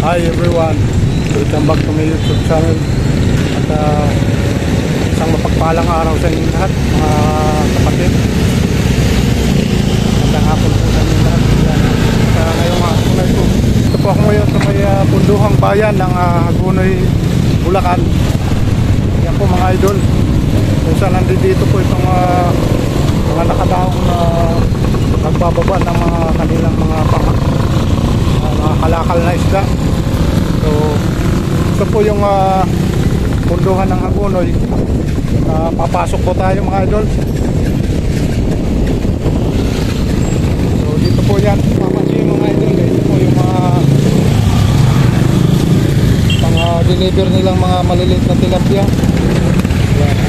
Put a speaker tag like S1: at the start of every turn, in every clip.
S1: Hi everyone, welcome back to my YouTube channel. At isang mapagpalang araw sa inyo lahat, mga kapatid. Magandang hapon po sa inyo lahat. Ngayong hapon na ito, ito po ako ngayon sa may punduhang bayan ng Hagonoy, Bulacan. Yan po mga idol, kung saan nandito po itong mga nakadaong nagbababa ng mga kanilang mga kalakal na isda. So ito po yung punduhan ng Hagonoy. Papasok po tayo mga idol. So dito po yan, papansin mga idol, ito po yung mga deliver nilang mga maliliit na tilapia. Yan.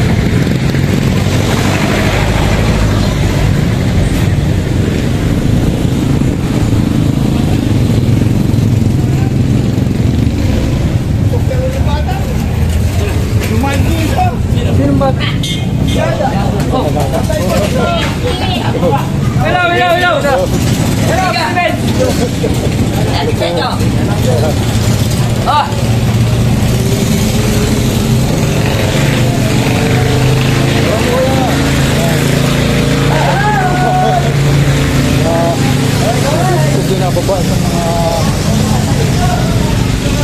S1: Binababa sa mga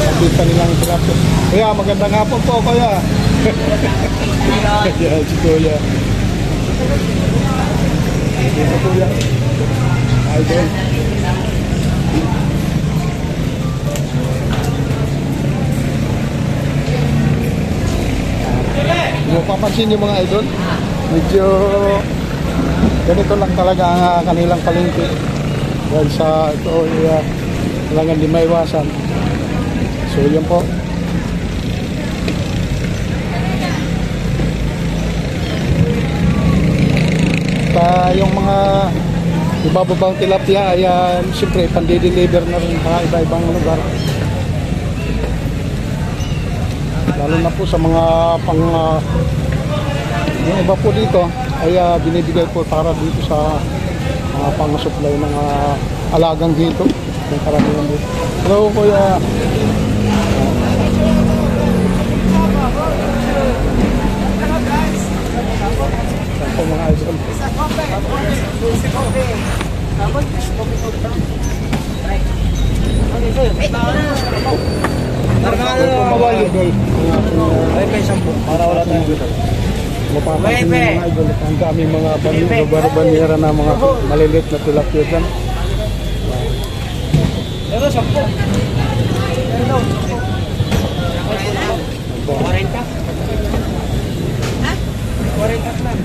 S1: nabita nilang tilapia. Kuya, magandang hapon po kuya. Yan si kuya. Dito kuya. Idol. Kung papansin niyo mga idol, medyo ganito lang talaga ang kanilang palengke. Dahil sa ito talagang di maiwasan. So yan po. Yung mga ibababang tilapia ay siyempre pandi-deliver na rin sa iba-ibang lugar. Lalo na po sa mga yung iba po dito ay binibigay po para dito sa pang-supply ng alagang dito. Yung karamihan dito. Hello kuya. Ito mga idol. Para wala tayong gusto. Mapapansin mga idol, ang daming mga banira na mga maliliit na tilapia dyan. Pero 10. Pero 40 lang.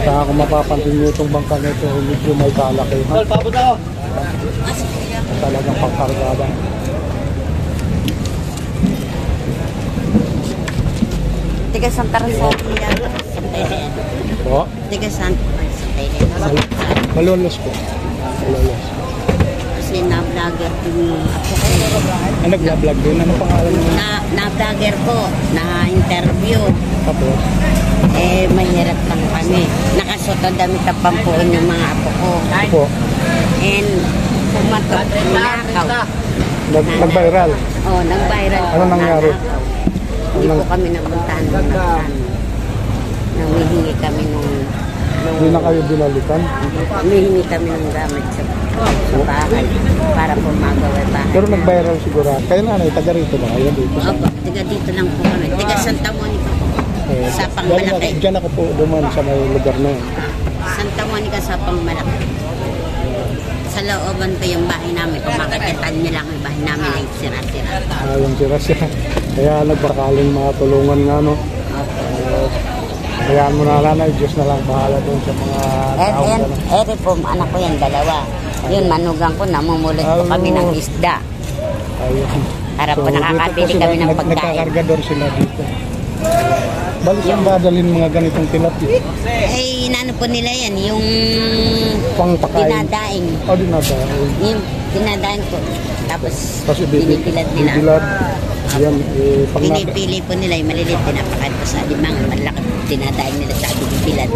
S1: Saka kung mapapansin nyo itong bangka nito, medyo may kalaki. Talagang pangkargada.
S2: Tiga Santa Rosa yan.
S1: Po?
S2: Tiga Santa Rosa.
S1: Malolos po. Malolos.
S2: Kasi na-vlogger din yung ako ko.
S1: Nag-vlog din? Ano pangalan mo?
S2: Na-vlogger ko. Na-interview.
S1: Tapos?
S2: Mahirap lang kami. Nakasuto dami kapampuin yung mga apo ko.
S1: Opo.
S2: And pumatok, nilakaw.
S1: Nag-viral?
S2: Oo, nag-viral.
S1: Ano nangyari?
S2: Hindi po kami napuntahan ng nangihingi kami nung
S1: Hindi na kayo binalikan?
S2: nangihingi kami ng gamit sa bahay para po magawa bahay.
S1: Pero nag-viral siguro. Kayo nanay, taga rito ba kayo dito?
S2: Opo, tiga dito lang po kami. Tiga Santa Monica po. Sa Pangmalaki.
S1: Diyan ako po duman sa may lugar na yun.
S2: Santa Monica sa Pangmalaki. Sa looban po yung bahay namin. Kung makikita niyo lang yung bahay namin ay sira-sira.
S1: Yung sira-sira. Kaya nagbakaling mga tulungan nga, no? Kayaan mo na nanay, Diyos na lang bahala doon sa mga tao.
S2: Ere po, anak ko yan, dalawa. Yun, manugang ko, namumulot po kami ng isda.
S1: Ayun.
S2: Para po nakakabili kami ng pagkain.
S1: Nagkakargador sila dito. Balis ang dadalhin mga ganitong tilapia.
S2: Ay, inano po nila yan, yung
S1: Pangpakain.
S2: dinadaing.
S1: Dinadaing.
S2: Yung dinadaing po. Tapos
S1: Kasi
S2: binibilad nila.
S1: bibilad. Yan, pag
S2: Pinipili po nila yung maliliit, pinapakain po sa limang, malaki, dinadaing nila sa bibilan.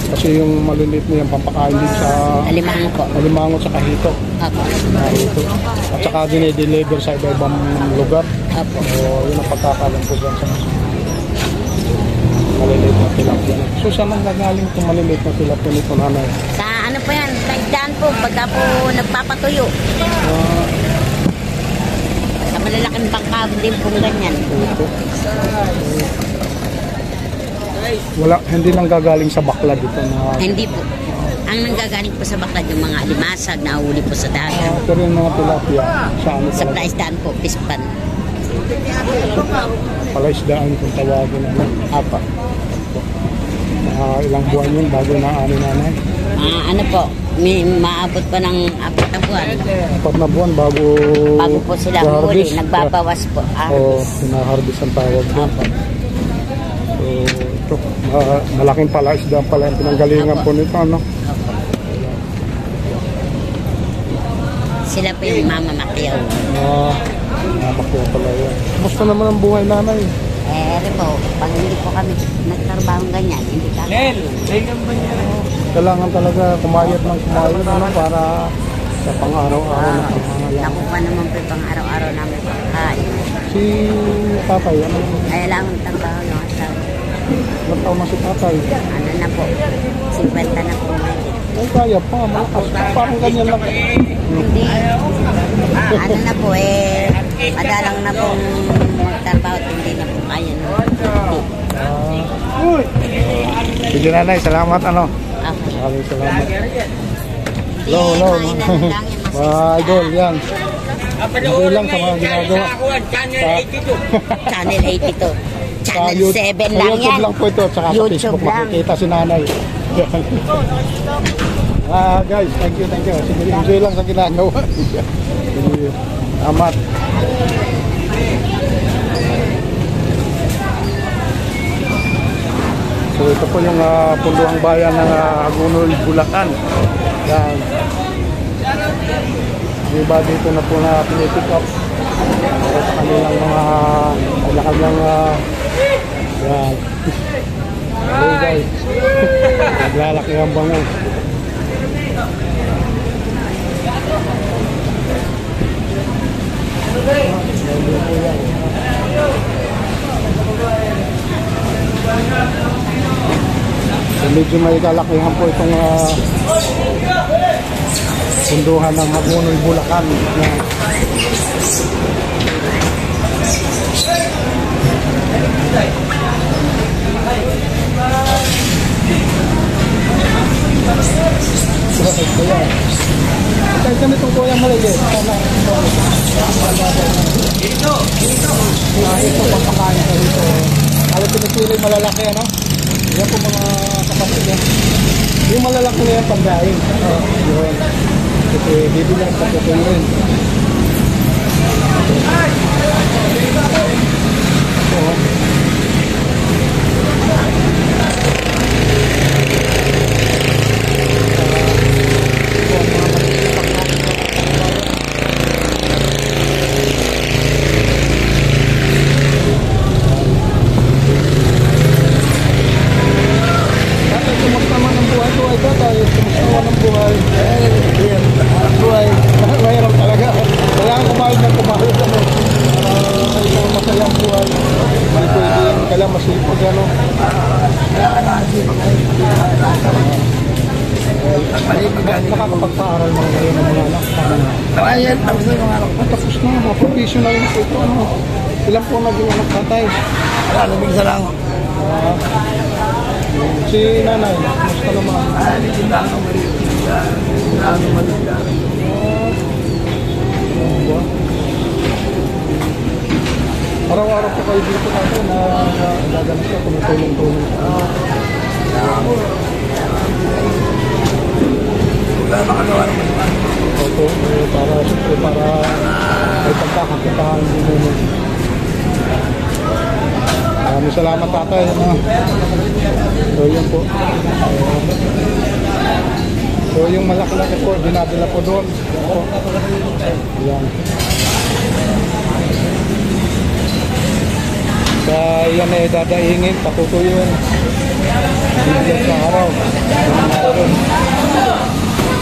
S1: kasi yung maliliit na yan, pampakain din sa
S2: Alimango po.
S1: alimango sa kahito.
S2: Opo.
S1: Kahito. At saka dinideliver sa iba-ibang lugar.
S2: Opo.
S1: O yun ang pagkakalang po dyan sa maliliit na tilapia. So saan ang nagaling itong maliliit na tilapia nito, nanay?
S2: Sa ano po yan, taigdaan po, pagka po nagpapatuyo. Sa malalaking bangka din po ganyan.
S1: Wala, hindi lang gagaling sa baklad ito na
S2: Hindi po. Ang nanggagaling po sa baklad yung mga alimasag na uhuli po sa dagat.
S1: pero yung mga tilapia sa ano
S2: Sa
S1: talaga?
S2: plaisdaan po, pispan.
S1: Palaisdaan kung tawagin ano, apa. Ilang buwan yun bago na ani nanay?
S2: Ano po, may maabot pa ng 4 na buwan.
S1: 4 na buwan bago
S2: Bago po sila huli, nagbabawas po.
S1: O pinaharbis ang tawag doon.
S2: Opo.
S1: So ito, malaking palaisdaan pala yung pinanggalingan po nito, ano?
S2: Sila po yung mamamakyaw.
S1: Namakya pala yan. Kumusta naman ang buhay nanay?
S2: Eh, po, pag hindi po kami nagtrabaho ganyan, hindi kami.
S1: Kailangan talaga kumayat ng kumayat ano, para sa pang-araw-araw na pangangailangan.
S2: Nakuha naman po pang araw-araw namin pagkain.
S1: Si tatay, ano?
S2: Ay, lang ang trabaho yung asawa.
S1: Ilang taon na si tatay?
S2: Ano na po, 50 na po ngayon.
S1: Ay, kaya pa, malakas. Parang ganyan lang.
S2: Hindi. Ano na po madalang na pong magtrabaho at hindi na po kaya no.
S1: Sige nanay, salamat ano.
S2: Okay.
S1: Maraming salamat. Hello,
S2: Hindi,
S1: hello.
S2: mga ilan lang yung
S1: Mga idol, yan. Hindi lang sa mga ginagawa.
S2: Channel 82. Channel 7 lang
S1: YouTube
S2: yan.
S1: lang po ito, tsaka sa
S2: YouTube
S1: Facebook
S2: lang.
S1: makikita si nanay. Guys, thank you, thank you. Sige, enjoy lang sa ginagawa. Sige, salamat. So ito po yung punduhang bayan ng Agunoy, Bulacan. Yan. Diba dito na po na pinipick up sa kanilang mga kanyang yan. Hello guys. Naglalaki ang bango. So medyo may kalakihan po itong punduhan ng Agunoy, Bulacan. Yan. Kahit ganitong kuyang maliit. Dito! Ito, papakain ka dito. Alam pinipili malalaki, ano? Yan po mga kapatid yan. Yung malalaki na yan pagdaing. Yun. Kasi bibilang sa tutuloy. Nakakapagpaaral mga ngayon ng mga anak.
S3: Ayan, tapos na yung mga anak.
S1: Tapos na, mga professional na po ito. Ano? Ilan po naging anak tatay?
S3: Maraming salamat.
S1: Si nanay, musta naman?
S3: Hindi kita ako maliit. Maraming maliit.
S1: Araw-araw po kayo dito natin na gaganap ka, tumutulong-tulong.
S3: Wala makagawa naman.
S1: Opo, para ay pagkakakitaan din mo. Maraming salamat tatay. So yun po. So yung malaki-laki po, dinadala po doon. Yan po. Yan. yan ay dadaingin, patutuyuin. Bigyan sa araw.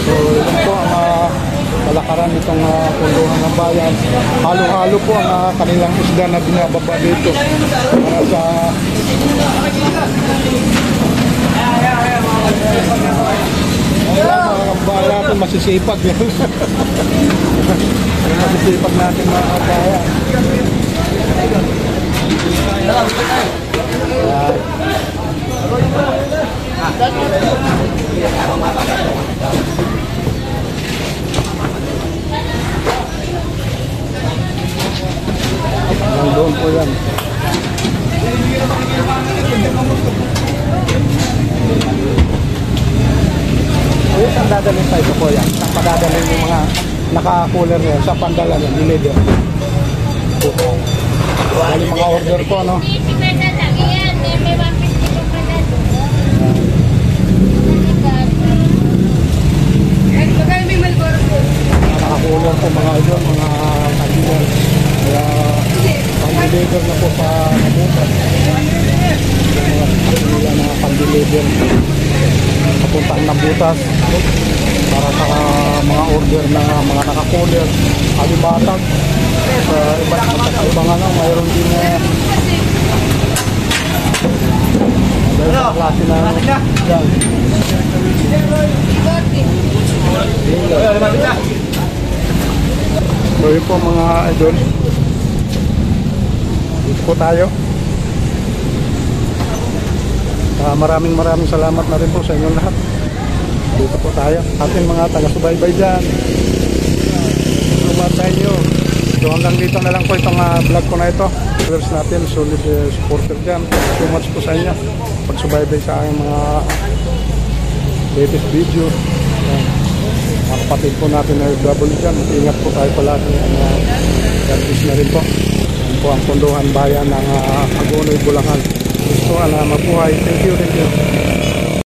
S1: So, yun po ang kalakaran nitong punduhan ng bayan. Halo-halo po ang kanilang isda na binababa dito para sa mga bayan natin masisipag yan. Masisipag natin mga bayan. Doon po yan. O saan dadalhin sa ito po yan? Saan padadalhin yung mga naka-cooler niya? Sa pandala niya, deliver. Yung mga order po, no? Naka-cooler po mga idol, mga kaibigan. Kaya pang-deliver na po sa nabutan. Yung mga pang-deliver papuntang nabutas para sa mga order na mga naka-cooler, alibatag sa iba-ibang ano, mayroon din dahil sa klase na dyan. So yun po mga idol, dito po tayo. Maraming salamat na rin po sa inyong lahat. Dito po tayo, ating mga taga-subaybay dyan. Salamat sa inyo. So hanggang dito na lang po itong vlog ko na ito. Viewers natin, solid supporter dyan. So much po sa inyo pagsubaybay sa aking mga latest video. Mga kapatid po natin na double dyan, ingat po tayo palagi. Service na rin po. Yan po ang punduhan bayan ng Hagonoy, Bulacan. Gusto na mabuhay. Thank you.